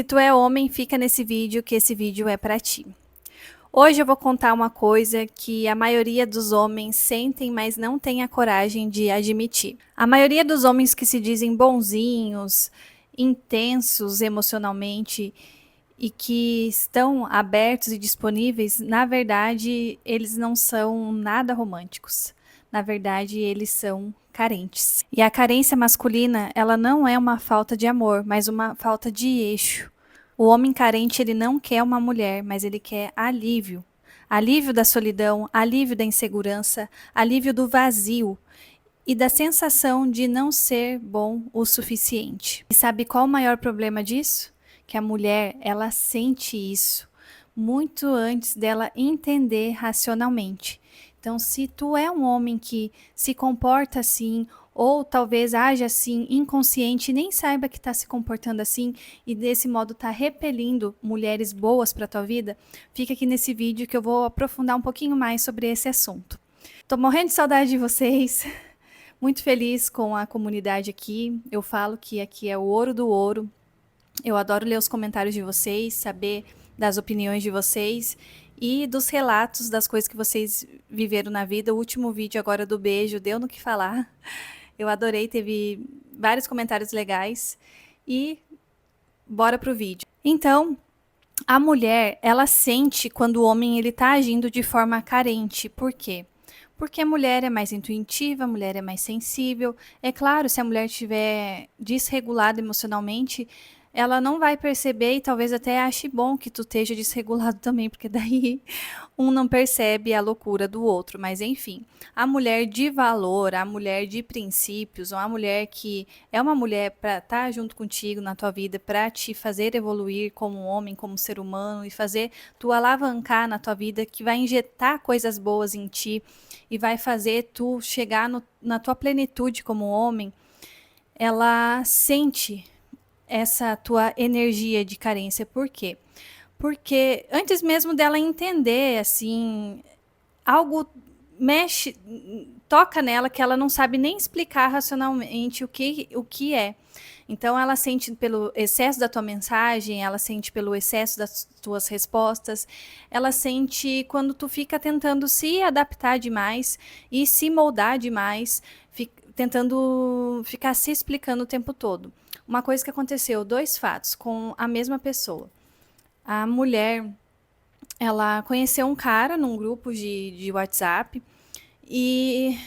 Se tu é homem, fica nesse vídeo que esse vídeo é pra ti. Hoje eu vou contar uma coisa que a maioria dos homens sentem, mas não tem a coragem de admitir. A maioria dos homens que se dizem bonzinhos, intensos emocionalmente e que estão abertos e disponíveis, na verdade, eles não são nada românticos. Na verdade, eles são carentes. E a carência masculina, ela não é uma falta de amor, mas uma falta de eixo. O homem carente, ele não quer uma mulher, mas ele quer alívio. Alívio da solidão, alívio da insegurança, alívio do vazio e da sensação de não ser bom o suficiente. E sabe qual o maior problema disso? Que a mulher, ela sente isso muito antes dela entender racionalmente. Então, se tu é um homem que se comporta assim, ou talvez haja assim, inconsciente, nem saiba que está se comportando assim, e desse modo está repelindo mulheres boas para tua vida, fica aqui nesse vídeo que eu vou aprofundar um pouquinho mais sobre esse assunto. Tô morrendo de saudade de vocês, muito feliz com a comunidade aqui. Eu falo que aqui é o ouro do ouro. Eu adoro ler os comentários de vocês, saber das opiniões de vocês e dos relatos das coisas que vocês viveram na vida. O último vídeo agora do beijo deu no que falar. Eu adorei, teve vários comentários legais e bora pro vídeo. Então, a mulher, ela sente quando o homem ele tá agindo de forma carente. Por quê? Porque a mulher é mais intuitiva, a mulher é mais sensível. É claro, se a mulher estiver desregulada emocionalmente, ela não vai perceber e talvez até ache bom que tu esteja desregulado também, porque daí um não percebe a loucura do outro. Mas enfim, a mulher de valor, a mulher de princípios, ou a mulher que é uma mulher para estar junto contigo na tua vida, para te fazer evoluir como homem, como ser humano e fazer tu alavancar na tua vida, que vai injetar coisas boas em ti e vai fazer tu chegar na tua plenitude como homem, ela sente essa tua energia de carência. Por quê? Porque antes mesmo dela entender, assim, algo mexe, toca nela que ela não sabe nem explicar racionalmente o que é. Então ela sente pelo excesso da tua mensagem, ela sente pelo excesso das tuas respostas, ela sente quando tu fica tentando se adaptar demais e se moldar demais, tentando ficar se explicando o tempo todo. Uma coisa que aconteceu, dois fatos com a mesma pessoa. A mulher, ela conheceu um cara num grupo de WhatsApp e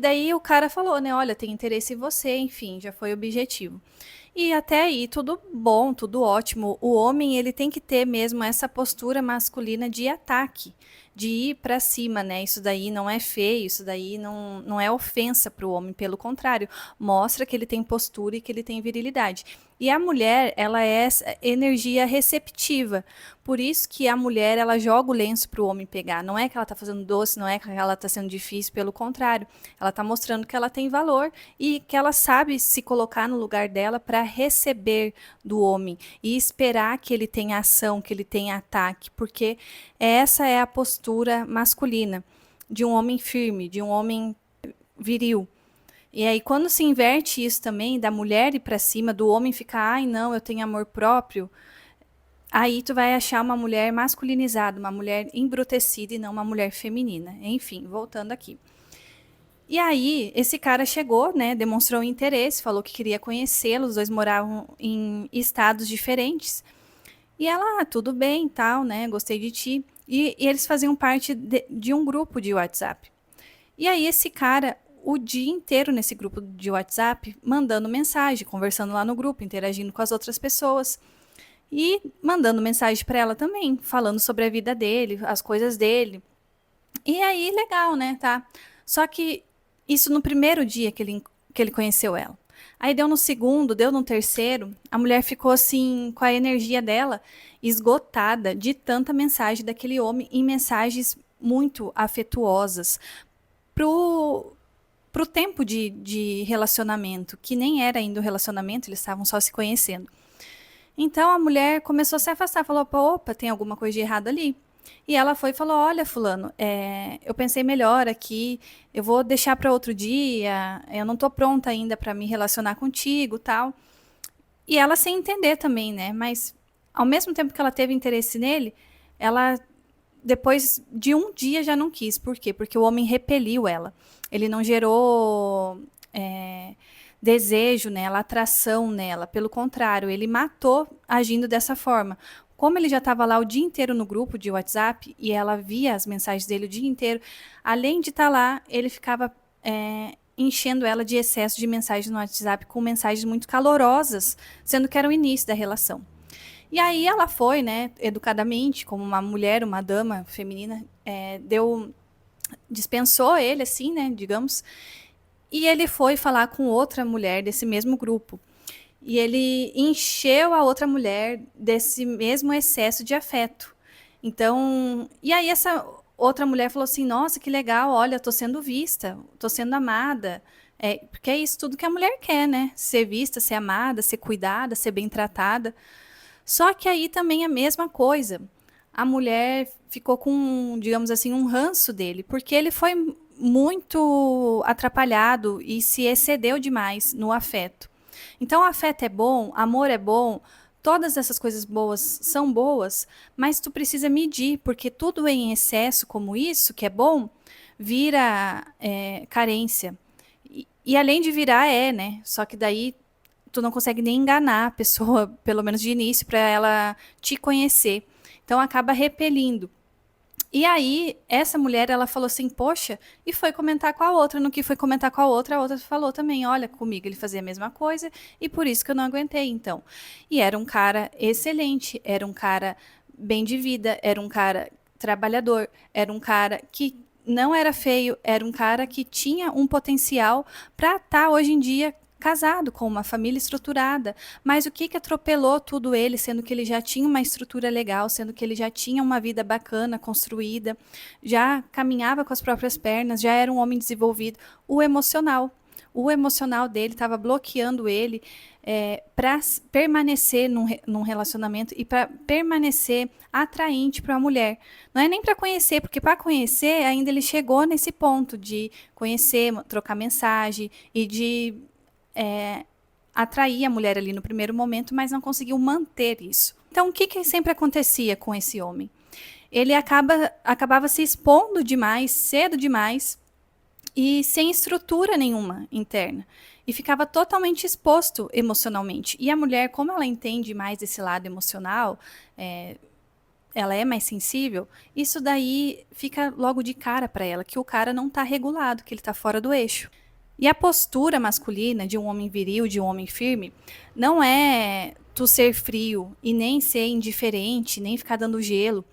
daí o cara falou, né, olha, tem interesse em você, enfim, já foi objetivo. E até aí tudo bom, tudo ótimo. O homem, ele tem que ter mesmo essa postura masculina de ataque, de ir para cima, né? Isso daí não é feio, isso daí não é ofensa para o homem, pelo contrário, mostra que ele tem postura e que ele tem virilidade. E a mulher, ela é essa energia receptiva. Por isso que a mulher, ela joga o lenço para o homem pegar. Não é que ela está fazendo doce, não é que ela está sendo difícil, pelo contrário. Ela está mostrando que ela tem valor e que ela sabe se colocar no lugar dela para receber do homem e esperar que ele tenha ação, que ele tenha ataque, porque essa é a postura masculina de um homem firme, de um homem viril. E aí, quando se inverte isso também, da mulher ir para cima, do homem ficar, ai não, eu tenho amor próprio, aí tu vai achar uma mulher masculinizada, uma mulher embrutecida e não uma mulher feminina. Enfim, voltando aqui. E aí, esse cara chegou, né, demonstrou interesse, falou que queria conhecê-lo, os dois moravam em estados diferentes. E ela, tudo bem, tal, né, gostei de ti. E eles faziam parte de um grupo de WhatsApp. E aí esse cara, o dia inteiro nesse grupo de WhatsApp, mandando mensagem, conversando lá no grupo, interagindo com as outras pessoas. E mandando mensagem para ela também, falando sobre a vida dele, as coisas dele. E aí, legal, né, tá? Só que isso no primeiro dia que ele conheceu ela. Aí deu no segundo, deu no terceiro, a mulher ficou assim, com a energia dela esgotada de tanta mensagem daquele homem em mensagens muito afetuosas pro tempo de relacionamento, que nem era ainda um relacionamento, eles estavam só se conhecendo. Então a mulher começou a se afastar, falou, opa, tem alguma coisa de errado ali. E ela foi e falou, olha fulano, eu pensei melhor aqui, eu vou deixar para outro dia, eu não estou pronta ainda para me relacionar contigo, tal. E ela sem entender também, né? Mas ao mesmo tempo que ela teve interesse nele, ela depois de um dia já não quis. Por quê? Porque o homem repeliu ela. Ele não gerou desejo nela, atração nela. Pelo contrário, ele matou agindo dessa forma. Como ele já estava lá o dia inteiro no grupo de WhatsApp e ela via as mensagens dele o dia inteiro, além de estar lá, ele ficava enchendo ela de excesso de mensagens no WhatsApp com mensagens muito calorosas, sendo que era o início da relação. E aí ela foi, né, educadamente, como uma mulher, uma dama feminina, dispensou ele, assim, né, digamos, e ele foi falar com outra mulher desse mesmo grupo. E ele encheu a outra mulher desse mesmo excesso de afeto. Então, e aí essa outra mulher falou assim: nossa, que legal, olha, tô sendo vista, tô sendo amada. Porque é isso tudo que a mulher quer, né? Ser vista, ser amada, ser cuidada, ser bem tratada. Só que aí também é a mesma coisa. A mulher ficou com, digamos assim, um ranço dele, porque ele foi muito atrapalhado e se excedeu demais no afeto. Então, afeto é bom, amor é bom, todas essas coisas boas são boas, mas tu precisa medir, porque tudo em excesso, como isso, que é bom, vira carência. E além de virar, né? Só que daí tu não consegue nem enganar a pessoa, pelo menos de início, para ela te conhecer. Então acaba repelindo. E aí, essa mulher, ela falou assim, poxa, e foi comentar com a outra. No que foi comentar com a outra falou também, olha, comigo ele fazia a mesma coisa e por isso que eu não aguentei, então. E era um cara excelente, era um cara bem de vida, era um cara trabalhador, era um cara que não era feio, era um cara que tinha um potencial para estar hoje em dia casado com uma família estruturada, mas o que atropelou tudo ele, sendo que ele já tinha uma estrutura legal, sendo que ele já tinha uma vida bacana, construída, já caminhava com as próprias pernas, já era um homem desenvolvido, o emocional. O emocional dele estava bloqueando ele para permanecer num relacionamento e para permanecer atraente para a mulher. Não é nem para conhecer, porque para conhecer ainda ele chegou nesse ponto de conhecer, trocar mensagem e de atrair a mulher ali no primeiro momento, mas não conseguiu manter isso. Então, o que sempre acontecia com esse homem? Ele acabava se expondo demais, cedo demais, e sem estrutura nenhuma interna. E ficava totalmente exposto emocionalmente. E a mulher, como ela entende mais esse lado emocional, ela é mais sensível, isso daí fica logo de cara para ela, que o cara não está regulado, que ele está fora do eixo. E a postura masculina de um homem viril, de um homem firme, não é tu ser frio e nem ser indiferente, nem ficar dando gelo.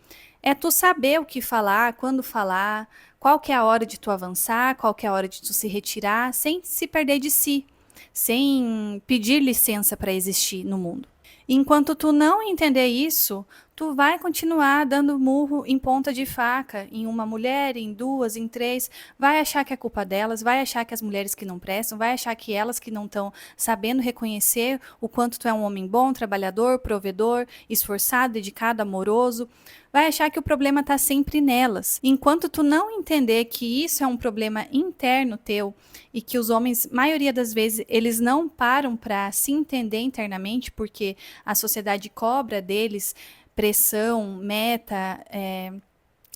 É tu saber o que falar, quando falar, qual que é a hora de tu avançar, qual que é a hora de tu se retirar, sem se perder de si, sem pedir licença para existir no mundo. Enquanto tu não entender isso, tu vai continuar dando murro em ponta de faca, em uma mulher, em duas, em três, vai achar que é culpa delas, vai achar que as mulheres que não prestam, vai achar que elas que não estão sabendo reconhecer o quanto tu é um homem bom, trabalhador, provedor, esforçado, dedicado, amoroso, vai achar que o problema está sempre nelas. Enquanto tu não entender que isso é um problema interno teu e que os homens, maioria das vezes, eles não param para se entender internamente, porque a sociedade cobra deles pressão, meta,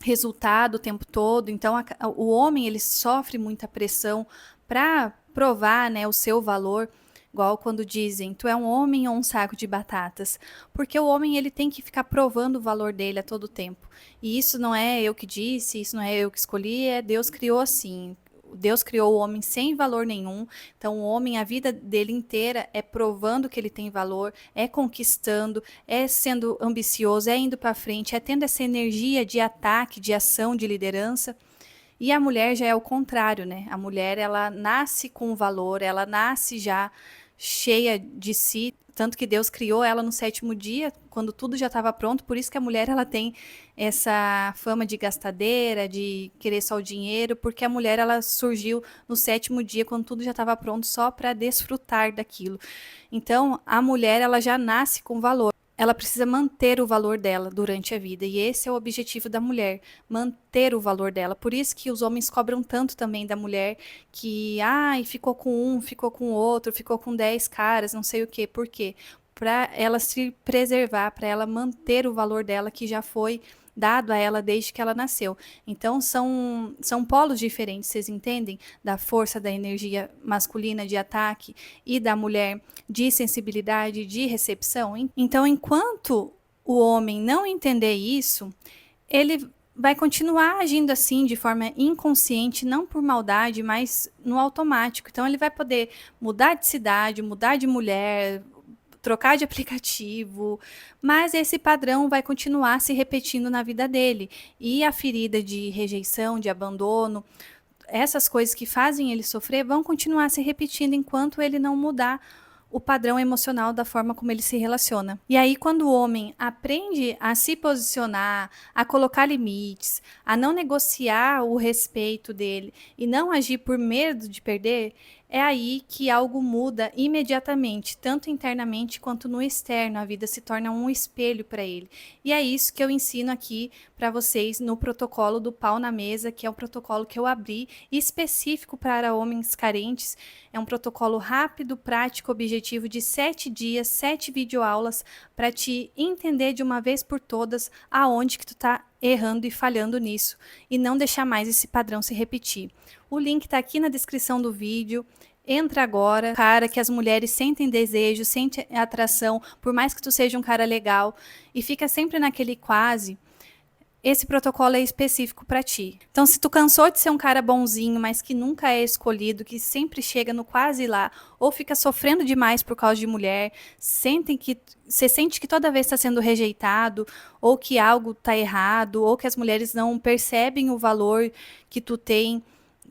resultado o tempo todo. Então, o homem ele sofre muita pressão para provar, né, o seu valor. Igual quando dizem, tu é um homem ou um saco de batatas. Porque o homem ele tem que ficar provando o valor dele a todo tempo. E isso não é eu que disse, isso não é eu que escolhi, é Deus criou assim. Deus criou o homem sem valor nenhum. Então, o homem, a vida dele inteira é provando que ele tem valor, é conquistando, é sendo ambicioso, é indo para frente, é tendo essa energia de ataque, de ação, de liderança. E a mulher já é o contrário, né? A mulher, ela nasce com valor, ela nasce já cheia de si, tanto que Deus criou ela no sétimo dia, quando tudo já estava pronto. Por isso que a mulher ela tem essa fama de gastadeira, de querer só o dinheiro, porque a mulher ela surgiu no sétimo dia, quando tudo já estava pronto, só para desfrutar daquilo. Então, a mulher ela já nasce com valor. Ela precisa manter o valor dela durante a vida. E esse é o objetivo da mulher, manter o valor dela. Por isso que os homens cobram tanto também da mulher que, ficou com um, ficou com outro, ficou com 10 caras, não sei o quê. Por quê? para ela se preservar, para ela manter o valor dela que já foi dado a ela desde que ela nasceu. Então são polos diferentes, vocês entendem? Da força da energia masculina de ataque e da mulher de sensibilidade, de recepção. Então, enquanto o homem não entender isso, ele vai continuar agindo assim de forma inconsciente, não por maldade, mas no automático. Então ele vai poder mudar de cidade, mudar de mulher, trocar de aplicativo, mas esse padrão vai continuar se repetindo na vida dele. E a ferida de rejeição, de abandono, essas coisas que fazem ele sofrer vão continuar se repetindo enquanto ele não mudar o padrão emocional da forma como ele se relaciona. E aí, quando o homem aprende a se posicionar, a colocar limites, a não negociar o respeito dele e não agir por medo de perder, é aí que algo muda imediatamente, tanto internamente quanto no externo. A vida se torna um espelho para ele. E é isso que eu ensino aqui para vocês no protocolo do pau na mesa, que é um protocolo que eu abri específico para homens carentes. É um protocolo rápido, prático, objetivo de 7 dias, 7 videoaulas para te entender de uma vez por todas aonde que tu tá errando e falhando nisso e não deixar mais esse padrão se repetir. O link está aqui na descrição do vídeo. Entra agora, cara, que as mulheres sentem desejo, sentem atração, por mais que tu seja um cara legal e fica sempre naquele quase. Esse protocolo é específico para ti. Então, se tu cansou de ser um cara bonzinho, mas que nunca é escolhido, que sempre chega no quase lá, ou fica sofrendo demais por causa de mulher, você sente que toda vez está sendo rejeitado, ou que algo está errado, ou que as mulheres não percebem o valor que tu tem,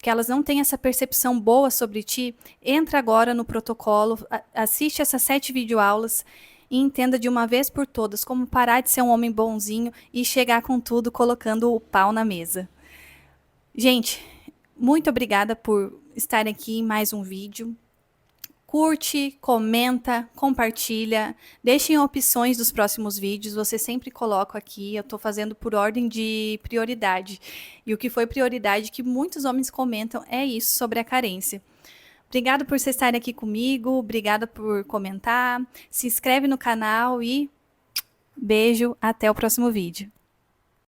que elas não têm essa percepção boa sobre ti, entra agora no protocolo, assiste essas 7 videoaulas e entenda de uma vez por todas como parar de ser um homem bonzinho e chegar com tudo colocando o pau na mesa. Gente, muito obrigada por estar aqui em mais um vídeo. Curte, comenta, compartilha, deixem opções dos próximos vídeos, você sempre coloca aqui, eu estou fazendo por ordem de prioridade. E o que foi prioridade que muitos homens comentam é isso sobre a carência. Obrigada por vocês estarem aqui comigo, obrigada por comentar, se inscreve no canal e beijo, até o próximo vídeo.